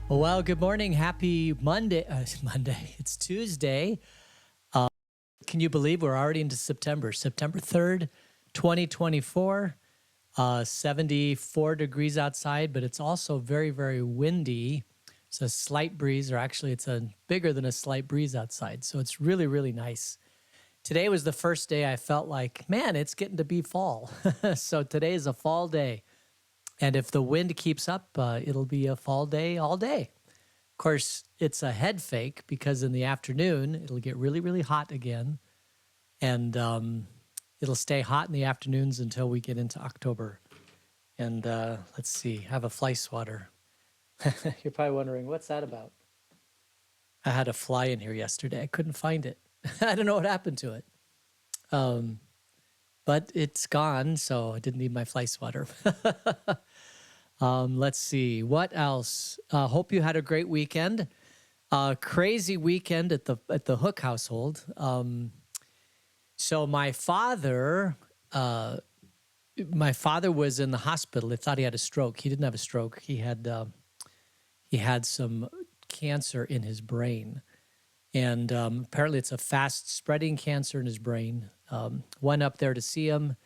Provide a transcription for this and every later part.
Well, good morning. Happy Monday. Monday. It's Tuesday. Uh, can you believe we're already into September? September 3rd, 2024. 74 degrees outside, but it's also very, very windy. It's a slight breeze, or actually, it's a bigger than a slight breeze outside. So it's really, really nice. Today was the first day I felt like, man, it's getting to be fall. So today is a fall day. And if the wind keeps up, it'll be a fall day all day. Of course, it's a head fake because in the afternoon, it'll get really, really hot again. And it'll stay hot in the afternoons until we get into October. And let's see, I have a fly swatter. You're probably wondering, what's that about? I had a fly in here yesterday. I couldn't find it. I don't know what happened to it. But it's gone, so I didn't need my fly swatter. Let's see, what else? Hope you had a great weekend. Crazy weekend at the Hook household. So my father was in the hospital. They thought he had a stroke. He didn't have a stroke. He had some cancer in his brain, and apparently it's a fast-spreading cancer in his brain. Went up there to see him,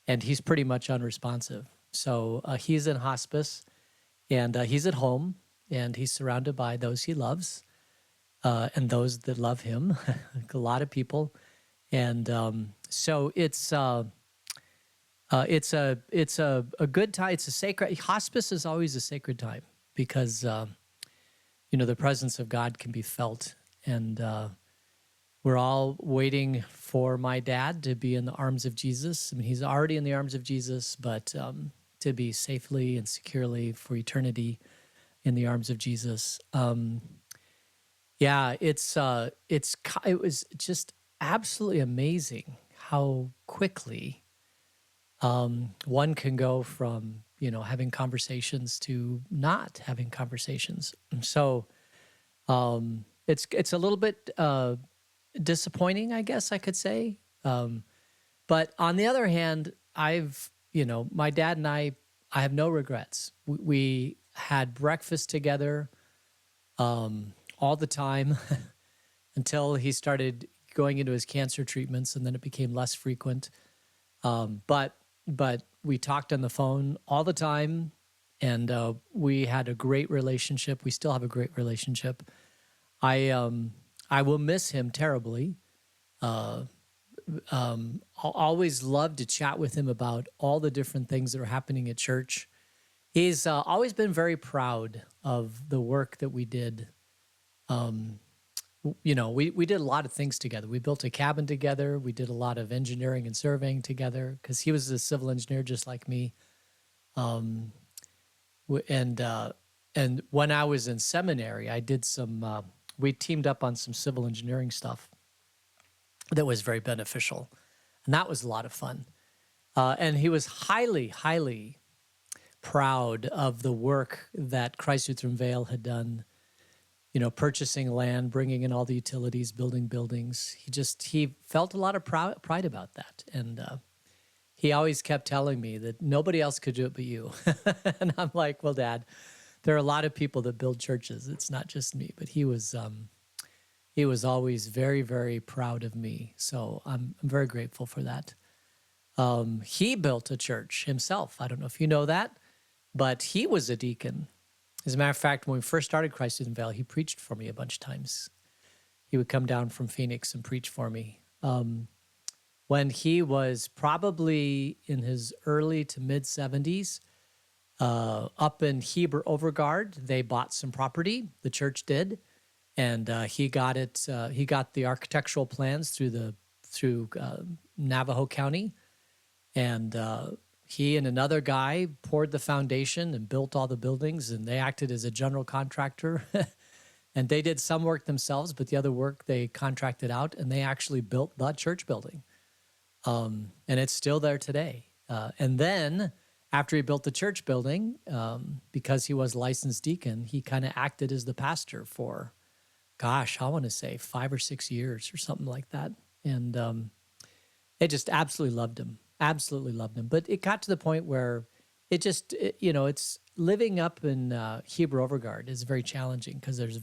and he's pretty much unresponsive. So he's in hospice, and he's at home, and he's surrounded by those he loves, and those that love him, a lot of people. And so it's a good time. It's a sacred, hospice is always a sacred time because, the presence of God can be felt. And we're all waiting for my dad to be in the arms of Jesus. I mean, he's already in the arms of Jesus, but to be safely and securely for eternity in the arms of Jesus. Yeah, it was just absolutely amazing how quickly one can go from, having conversations to not having conversations. And so it's a little bit disappointing, I guess I could say. But on the other hand, my dad and I have no regrets. We had breakfast together all the time until he started going into his cancer treatments, and then it became less frequent. But we talked on the phone all the time, and we had a great relationship. We still have a great relationship. I will miss him terribly. I'll always love to chat with him about all the different things that are happening at church. He's always been very proud of the work that we did. We did a lot of things together. We built a cabin together. We did a lot of engineering and surveying together because he was a civil engineer just like me. And when I was in seminary, I did we teamed up on some civil engineering stuff that was very beneficial. And that was a lot of fun. And he was highly, highly proud of the work that Christ Lutheran Vale had done, purchasing land, bringing in all the utilities, building buildings. He felt a lot of pride about that. And he always kept telling me that nobody else could do it but you. And I'm like, well, Dad, there are a lot of people that build churches. It's not just me. But he was always very, very proud of me. So I'm very grateful for that. He built a church himself. I don't know if you know that, but he was a deacon. As a matter of fact, when we first started Christ Lutheran Vale, he preached for me a bunch of times. He would come down from Phoenix and preach for me. When he was probably in his early to mid 70s, up in Heber Overgaard, they bought some property. The church did, and he got it. He got the architectural plans through Navajo County, and he and another guy poured the foundation and built all the buildings, and they acted as a general contractor. And they did some work themselves, but the other work they contracted out, and they actually built the church building. And it's still there today. And then after he built the church building, because he was licensed deacon, he kind of acted as the pastor for, I want to say 5 or 6 years or something like that. And they just absolutely loved him. Absolutely loved him. But it got to the point where it's living up in Heber Overgaard is very challenging because there's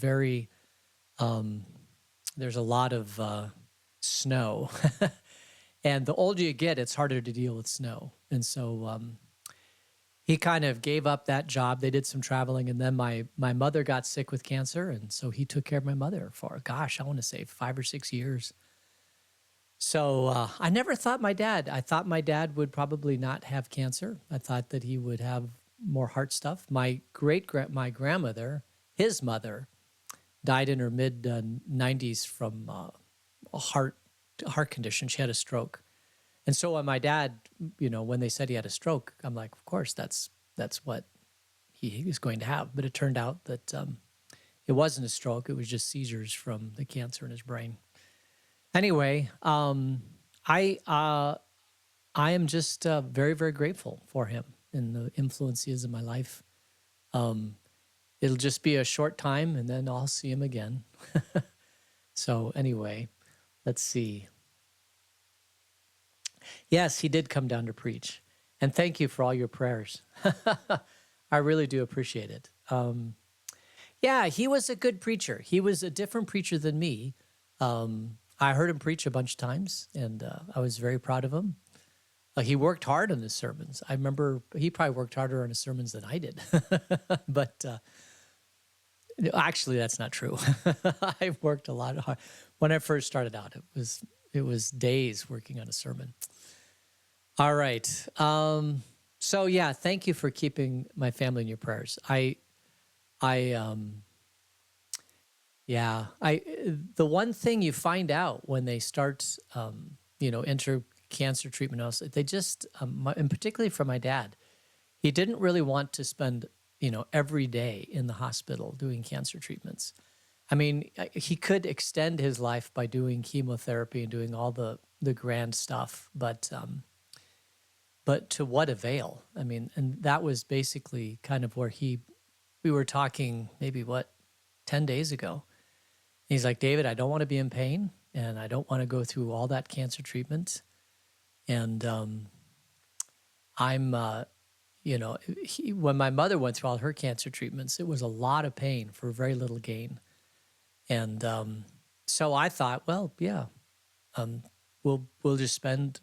a lot of snow. And the older you get, it's harder to deal with snow. And so he kind of gave up that job. They did some traveling, and then my mother got sick with cancer, and so he took care of my mother for, gosh, I want to say 5 or 6 years. So I never thought I thought my dad would probably not have cancer. I thought that he would have more heart stuff. My grandmother, his mother, died in her mid 90s from a heart condition. She had a stroke. And so when my dad, when they said he had a stroke, I'm like, of course, that's what he was going to have. But it turned out that it wasn't a stroke. It was just seizures from the cancer in his brain. Anyway, I am just very, very grateful for him and the influence he is in my life. It'll just be a short time, and then I'll see him again. So anyway, let's see. Yes, he did come down to preach. And thank you for all your prayers. I really do appreciate it. Yeah, he was a good preacher. He was a different preacher than me. I heard him preach a bunch of times, and I was very proud of him. He worked hard on his sermons. I remember he probably worked harder on his sermons than I did. But actually, that's not true. I worked a lot hard. When I first started out, it was days working on a sermon. All right. So yeah, thank you for keeping my family in your prayers. The one thing you find out when they start, enter cancer treatment, also, they just, and particularly for my dad, he didn't really want to spend, every day in the hospital doing cancer treatments. I mean, he could extend his life by doing chemotherapy and doing all the grand stuff, but to what avail? I mean, and that was basically kind of where we were talking maybe 10 days ago. He's like, David, I don't want to be in pain, and I don't want to go through all that cancer treatment. And when my mother went through all her cancer treatments, it was a lot of pain for very little gain. And so I thought, well, yeah, we'll just spend,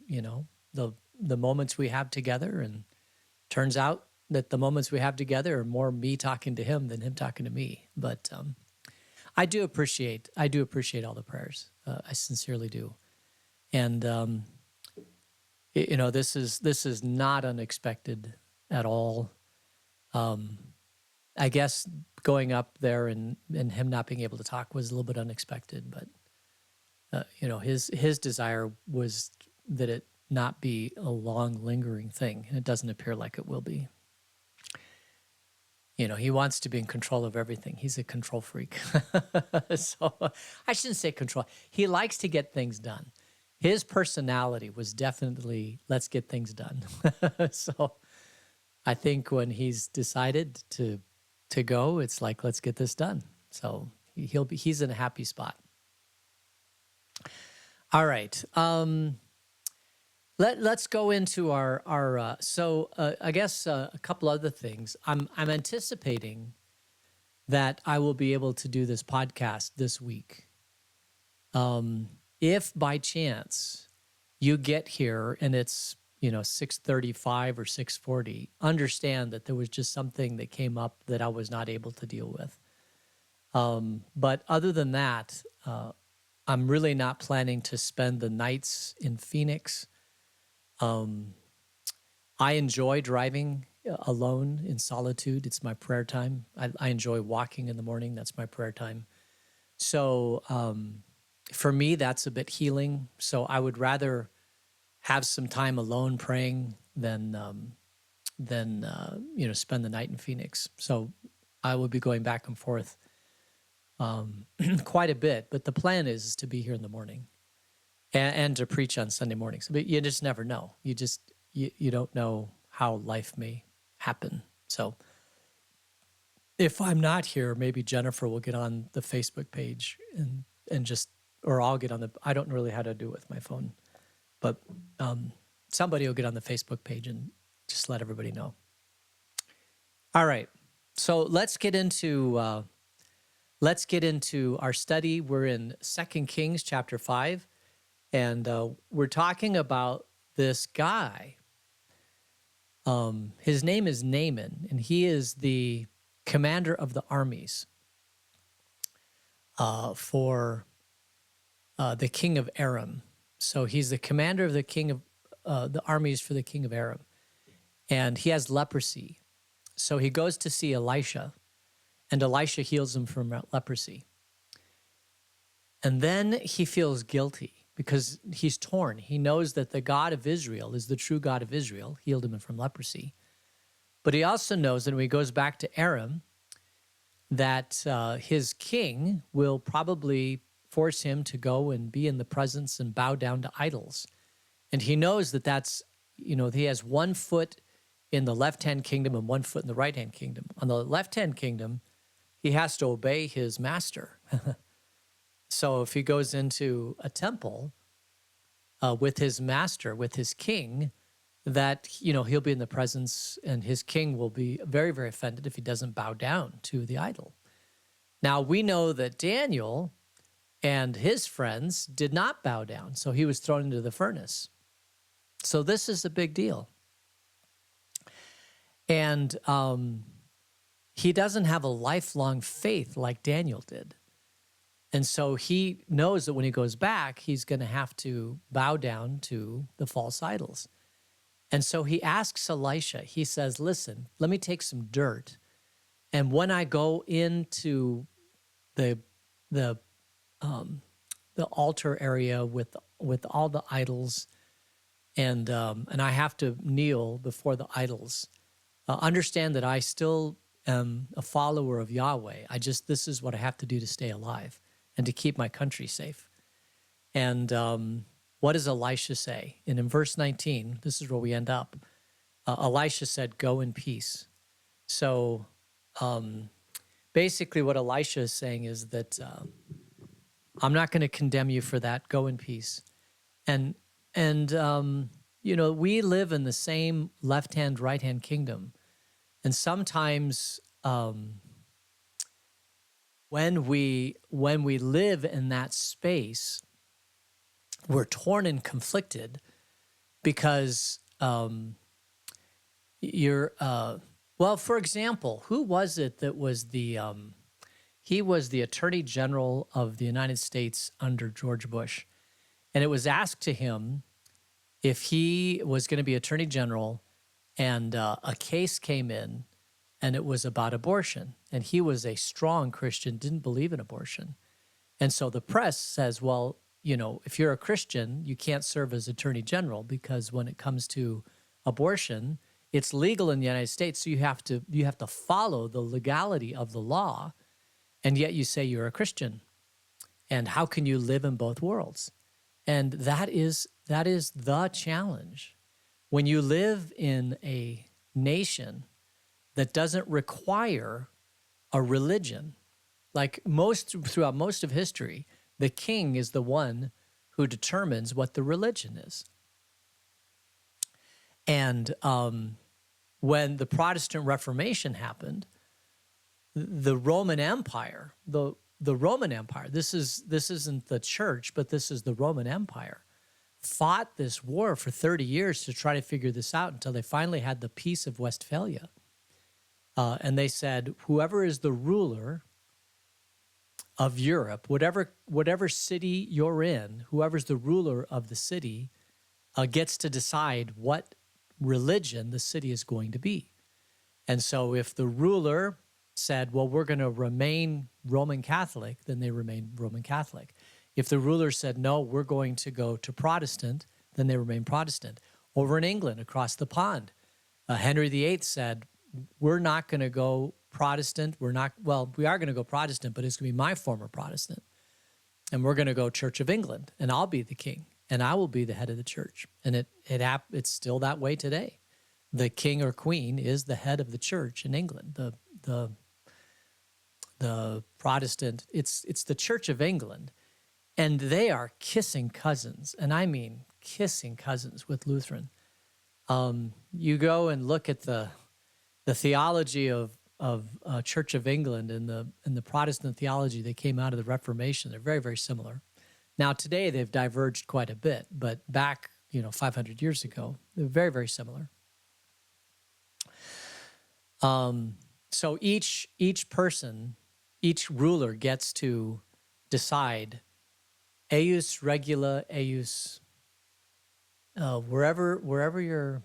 the moments we have together. And turns out that the moments we have together are more me talking to him than him talking to me. But I do appreciate all the prayers. I sincerely do. And this is not unexpected at all. I guess going up there and him not being able to talk was a little bit unexpected, but his desire was that it not be a long, lingering thing, and it doesn't appear like it will be. He wants to be in control of everything. He's a control freak. So I shouldn't say control. He likes to get things done. His personality was definitely, let's get things done. So I think when he's decided to go, it's like, let's get this done. So he's in a happy spot. All right. Let's go into our I guess a couple other things. I'm anticipating that I will be able to do this podcast this week. If by chance you get here and it's 6:35 or 6:40, understand that there was just something that came up that I was not able to deal with. But other than that, I'm really not planning to spend the nights in Phoenix. I enjoy driving alone in solitude. It's my prayer time. I enjoy walking in the morning. That's my prayer time. So for me, that's a bit healing. So I would rather have some time alone praying than spend the night in Phoenix. So I will be going back and forth quite a bit. But the plan is to be here in the morning and to preach on Sunday mornings. But you just never know. You don't know how life may happen. So if I'm not here, maybe Jennifer will get on the Facebook page and just, or I'll get on I don't really know how to do it with my phone, but somebody will get on the Facebook page and just let everybody know. All right. So let's get into our study. We're in 2 Kings chapter 5, and we're talking about this guy. His name is Naaman, and he is the commander of the armies for the king of Aram. So he's the commander of the king of the armies for the king of Aram, and he has leprosy. So he goes to see Elisha, and Elisha heals him from leprosy. And then he feels guilty because he's torn. He knows that the God of Israel is the true God of Israel, healed him from leprosy. But he also knows that when he goes back to Aram, that his king will probably force him to go and be in the presence and bow down to idols. And he knows that that's, he has 1 foot in the left-hand kingdom and 1 foot in the right-hand kingdom. On the left-hand kingdom, he has to obey his master. So if he goes into a temple with his master, with his king, that, he'll be in the presence and his king will be very, very offended if he doesn't bow down to the idol. Now, we know that Daniel and his friends did not bow down, so he was thrown into the furnace. So this is a big deal. And he doesn't have a lifelong faith like Daniel did. And so he knows that when he goes back, he's going to have to bow down to the false idols. And so he asks Elisha, he says, listen, let me take some dirt. And when I go into the altar area with all the idols, and I have to kneel before the idols, understand that I still am a follower of Yahweh. This is what I have to do to stay alive and to keep my country safe. And what does Elisha say? And in verse 19, this is where we end up. Elisha said, go in peace. So basically what Elisha is saying is that I'm not going to condemn you for that. Go in peace. And we live in the same left-hand, right-hand kingdom. And sometimes when we live in that space, we're torn and conflicted because for example, who was it that was he was the Attorney General of the United States under George Bush. And it was asked to him if he was going to be Attorney General, and a case came in, and it was about abortion. And he was a strong Christian, didn't believe in abortion. And so the press says, well, if you're a Christian, you can't serve as Attorney General because when it comes to abortion, it's legal in the United States, so you have to follow the legality of the law, and yet you say you're a Christian. And how can you live in both worlds? And that is the challenge. When you live in a nation that doesn't require a religion, like throughout most of history, the king is the one who determines what the religion is. And when the Protestant Reformation happened, the Roman Empire, the Roman Empire, this isn't the church, but this is the Roman Empire, fought this war for 30 years to try to figure this out until they finally had the Peace of Westphalia. And they said, whoever is the ruler of Europe, whatever city you're in, whoever's the ruler of the city gets to decide what religion the city is going to be. And so if the ruler said, well, we're going to remain Roman Catholic, then they remain Roman Catholic. If the ruler said, no, we're going to go to Protestant, then they remain Protestant. Over in England, across the pond, Henry VIII said, we're not going to go Protestant. We are going to go Protestant, but it's going to be my form of Protestant. And we're going to go Church of England, and I'll be the king, and I will be the head of the church. And it's still that way today. The king or queen is the head of the church in England. The Protestant, it's the Church of England, and they are kissing cousins, and I mean kissing cousins with Lutheran. You go and look at the theology of Church of England and the Protestant theology that came out of the Reformation, they're very, very similar. Now today they've diverged quite a bit, but back 500 years ago, they're very, very similar. So each person, each ruler gets to decide eius regula eius. Wherever your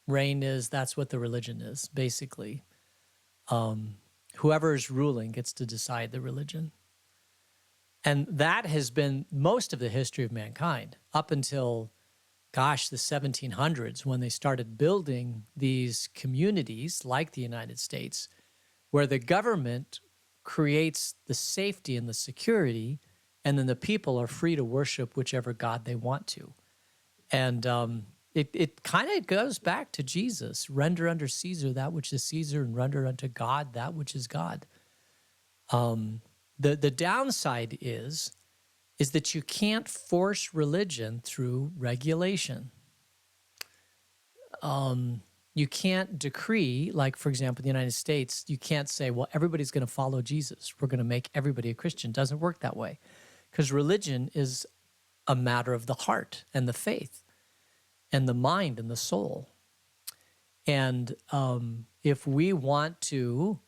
reign is, that's what the religion is, basically. Whoever is ruling gets to decide the religion. And that has been most of the history of mankind up until, the 1700s, when they started building these communities like the United States, where the government creates the safety and the security, and then the people are free to worship whichever God they want to. And it kind of goes back to Jesus. Render unto Caesar that which is Caesar, and render unto God that which is God. The downside is that you can't force religion through regulation. You can't decree, like, for example, in the United States, you can't say, well, everybody's going to follow Jesus. We're going to make everybody a Christian. It doesn't work that way, because religion is a matter of the heart and the faith and the mind and the soul. And if we want to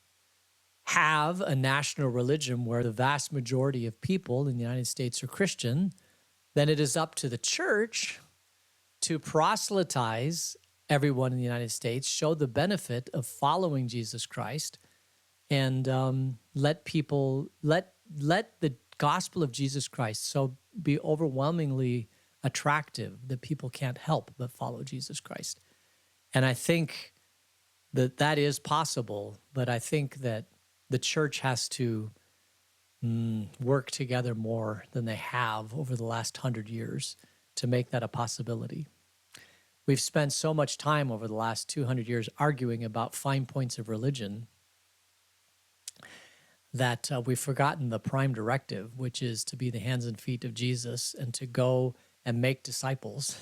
have a national religion where the vast majority of people in the United States are Christian, then it is up to the church to proselytize everyone in the United States, show the benefit of following Jesus Christ, and let the gospel of Jesus Christ so be overwhelmingly attractive that people can't help but follow Jesus Christ. And I think that is possible, but I think that the church has to work together more than they have over the last 100 years to make that a possibility. We've spent so much time over the last 200 years arguing about fine points of religion that we've forgotten the prime directive, which is to be the hands and feet of Jesus and to go and make disciples.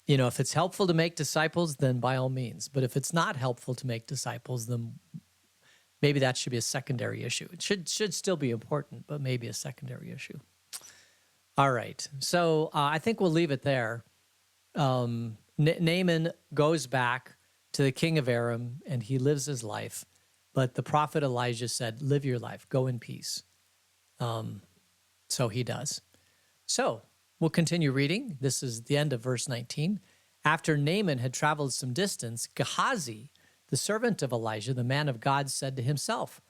If it's helpful to make disciples, then by all means. But if it's not helpful to make disciples, then maybe that should be a secondary issue. It should still be important, but maybe a secondary issue. All right. So I think we'll leave it there. Naaman goes back to the king of Aram, and he lives his life. But the prophet Elijah said, live your life, go in peace. So he does. So we'll continue reading. This is the end of verse 19. After Naaman had traveled some distance, Gehazi, the servant of Elijah, the man of God, said to himself,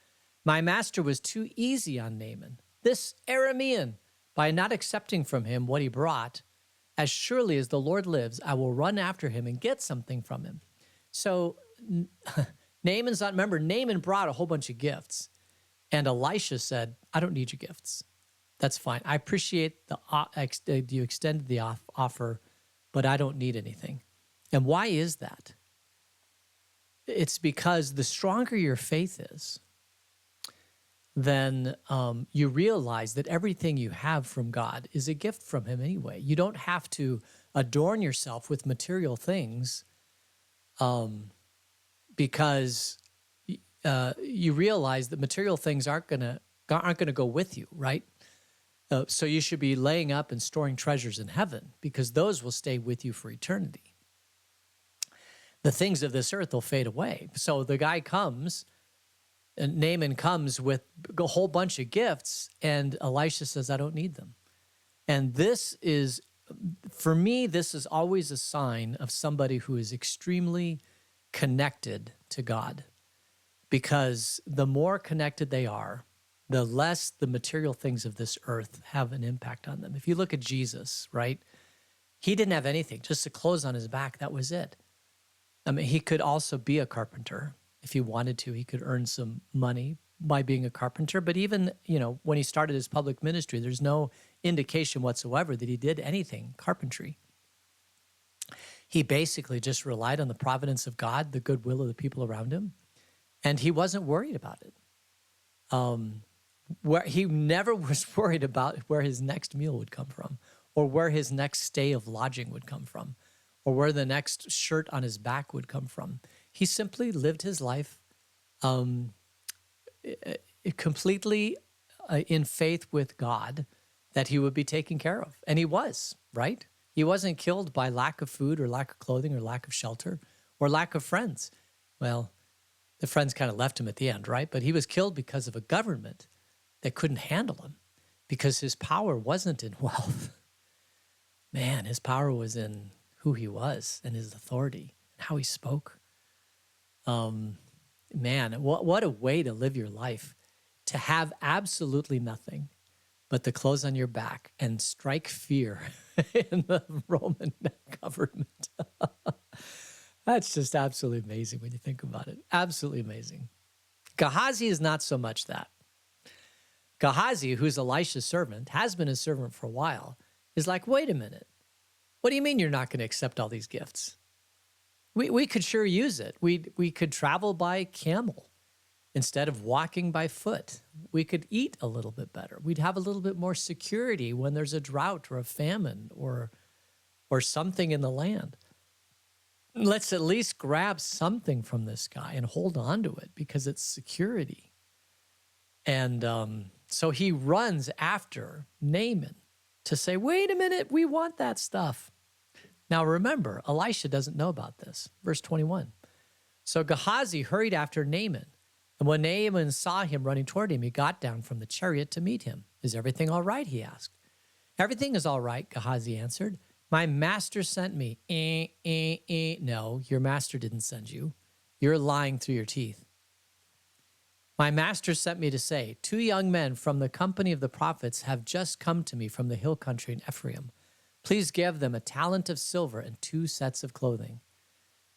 my master was too easy on Naaman, this Aramean, by not accepting from him what he brought. As surely as the Lord lives, I will run after him and get something from him. So Naaman's not, remember, Naaman brought a whole bunch of gifts. And Elisha said, I don't need your gifts. That's fine. I appreciate you extended the offer, but I don't need anything. And why is that? It's because the stronger your faith is, then you realize that everything you have from God is a gift from him anyway. You don't have to adorn yourself with material things because you realize that material things aren't gonna go with you, right? So you should be laying up and storing treasures in heaven because those will stay with you for eternity. The things of this earth will fade away. So the guy comes, and Naaman comes with a whole bunch of gifts, and Elisha says, I don't need them. And this is, for me, this is always a sign of somebody who is extremely connected to God. Because the more connected they are, the less the material things of this earth have an impact on them. If you look at Jesus, right? He didn't have anything, just the clothes on his back, that was it. I mean, he could also be a carpenter. If he wanted to, he could earn some money by being a carpenter. But even, when he started his public ministry, there's no indication whatsoever that he did anything carpentry. He basically just relied on the providence of God, the goodwill of the people around him, and he wasn't worried about it. He never was worried about where his next meal would come from or where his next stay of lodging would come from or where the next shirt on his back would come from. He simply lived his life um, completely in faith with God that he would be taken care of. And he was, right? He wasn't killed by lack of food or lack of clothing or lack of shelter or lack of friends. Well, the friends kind of left him at the end, right? But he was killed because of a government that couldn't handle him because his power wasn't in wealth. Man, his power was in who he was and his authority and how he spoke. Man, what a way to live your life, to have absolutely nothing but the clothes on your back and strike fear in the Roman government. That's just absolutely amazing when you think about it. Absolutely amazing. Gehazi is not so much that. Gehazi, who's Elisha's servant, has been his servant for a while, is like, wait a minute. What do you mean you're not going to accept all these gifts? We could sure use it. We could travel by camel instead of walking by foot. We could eat a little bit better. We'd have a little bit more security when there's a drought or a famine or something in the land. Let's at least grab something from this guy and hold on to it because it's security. And so he runs after Naaman to say, wait a minute, we want that stuff. Now remember, Elisha doesn't know about this. Verse 21. So Gehazi hurried after Naaman. And when Naaman saw him running toward him, he got down from the chariot to meet him. Is everything all right? He asked. Everything is all right, Gehazi answered. My master sent me. No, your master didn't send you. You're lying through your teeth. My master sent me to say, 2 young men from the company of the prophets have just come to me from the hill country in Ephraim. Please give them a talent of silver and 2 sets of clothing.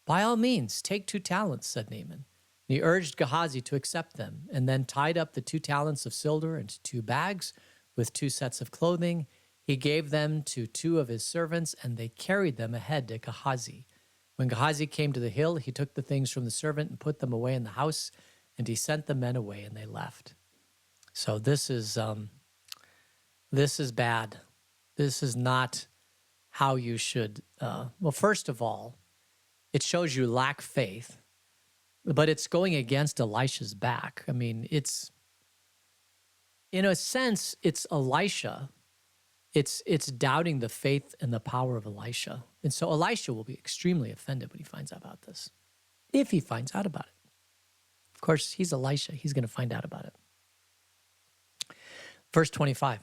By all means, take 2 talents, said Naaman. He urged Gehazi to accept them, and then tied up the 2 talents of silver into 2 bags with 2 sets of clothing. He gave them to 2 of his servants, and they carried them ahead to Gehazi. When Gehazi came to the hill, he took the things from the servant and put them away in the house, and he sent the men away, and they left. So this is bad. This is not how you should. Well, first of all, it shows you lack faith, but it's going against Elisha's back. I mean, it's, in a sense, it's Elisha. It's doubting the faith and the power of Elisha. And so Elisha will be extremely offended when he finds out about this, if he finds out about it. Of course, he's Elisha. He's going to find out about it. Verse 25.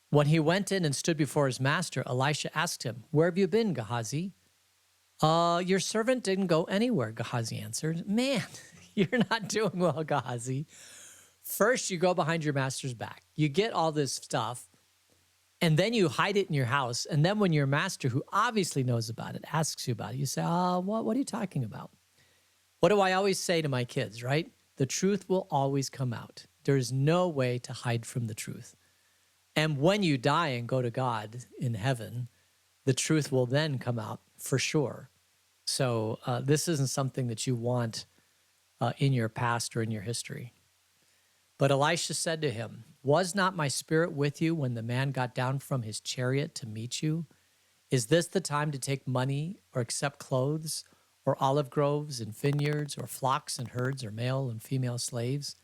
When he went in and stood before his master, Elisha asked him, where have you been, Gehazi? Your servant didn't go anywhere, Gehazi answered. Man, you're not doing well, Gehazi. First, you go behind your master's back. You get all this stuff, and then you hide it in your house. And then when your master, who obviously knows about it, asks you about it, you say, what are you talking about? What do I always say to my kids, right? The truth will always come out. There's no way to hide from the truth. And when you die and go to God in heaven, the truth will then come out for sure. So this isn't something that you want in your past or in your history. But Elisha said to him, was not my spirit with you when the man got down from his chariot to meet you? Is this the time to take money or accept clothes or olive groves and vineyards or flocks and herds or male and female slaves?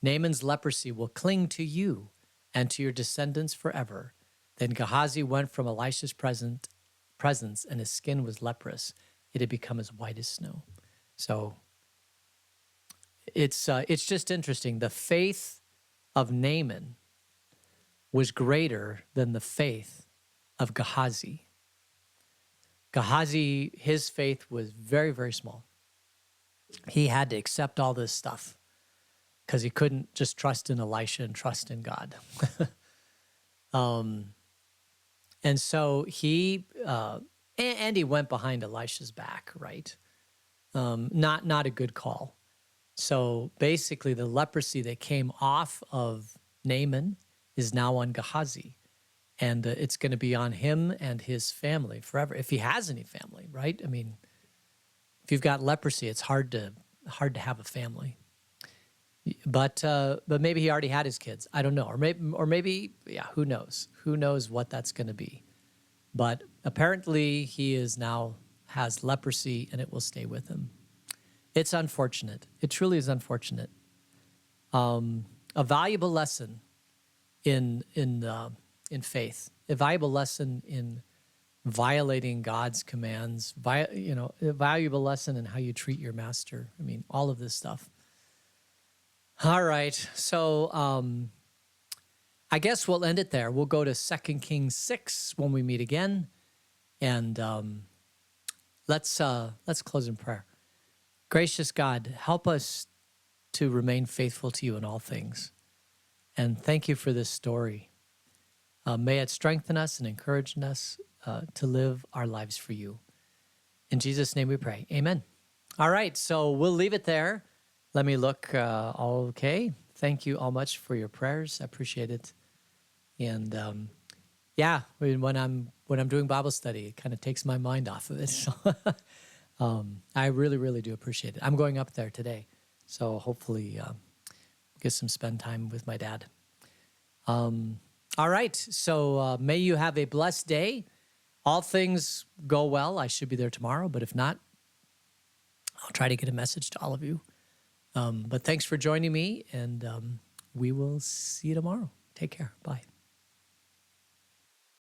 Naaman's leprosy will cling to you and to your descendants forever. Then Gehazi went from Elisha's presence, and his skin was leprous. It had become as white as snow. So it's just interesting. The faith of Naaman was greater than the faith of Gehazi. Gehazi, his faith was very, very small. He had to accept all this stuff because he couldn't just trust in Elisha and trust in God. And so he went behind Elisha's back, right? Not a good call. So basically the leprosy that came off of Naaman is now on Gehazi. And it's going to be on him and his family forever, if he has any family, right? I mean, if you've got leprosy, it's hard to have a family. But maybe he already had his kids. I don't know. Or maybe, yeah, who knows? Who knows what that's going to be? But Apparently, he is now has leprosy, and it will stay with him. It's unfortunate. It truly is unfortunate. A valuable lesson in faith, a valuable lesson in violating God's commands, a valuable lesson in how you treat your master. I mean, all of this stuff. All right, so I guess we'll end it there. We'll go to 2 Kings 6 when we meet again, and let's close in prayer. Gracious God, help us to remain faithful to you in all things, and thank you for this story. May it strengthen us and encourage us to live our lives for you. In Jesus' name we pray. Amen. All right, so we'll leave it there. Let me look. Okay. Thank you all much for your prayers. I appreciate it. And when I'm doing Bible study, it kind of takes my mind off of it. So I really, really do appreciate it. I'm going up there today, so hopefully get some spend time with my dad. All right, so may you have a blessed day. All things go well. I should be there tomorrow, but if not, I'll try to get a message to all of you. But thanks for joining me, and we will see you tomorrow. Take care. Bye.